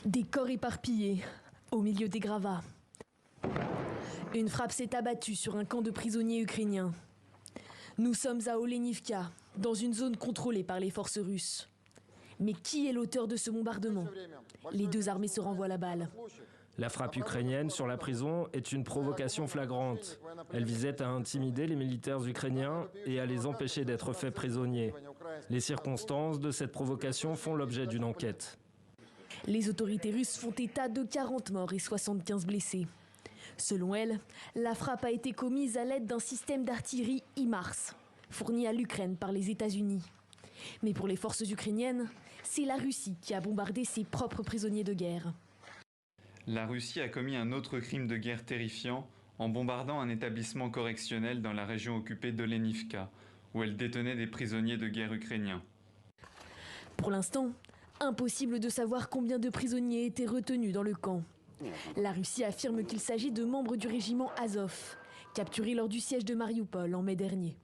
Des corps éparpillés, au milieu des gravats. Une frappe s'est abattue sur un camp de prisonniers ukrainiens. Nous sommes à Olenivka, dans une zone contrôlée par les forces russes. Mais qui est l'auteur de ce bombardement? Les deux armées se renvoient la balle. La frappe ukrainienne sur la prison est une provocation flagrante. Elle visait à intimider les militaires ukrainiens et à les empêcher d'être faits prisonniers. Les circonstances de cette provocation font l'objet d'une enquête. Les autorités russes font état de 40 morts et 75 blessés. Selon elles, la frappe a été commise à l'aide d'un système d'artillerie HIMARS, fourni à l'Ukraine par les États-Unis. Mais pour les forces ukrainiennes, c'est la Russie qui a bombardé ses propres prisonniers de guerre. La Russie a commis un autre crime de guerre terrifiant en bombardant un établissement correctionnel dans la région occupée d'Olenivka, où elle détenait des prisonniers de guerre ukrainiens. Pour l'instant, impossible de savoir combien de prisonniers étaient retenus dans le camp. La Russie affirme qu'il s'agit de membres du régiment Azov, capturés lors du siège de Mariupol en mai dernier.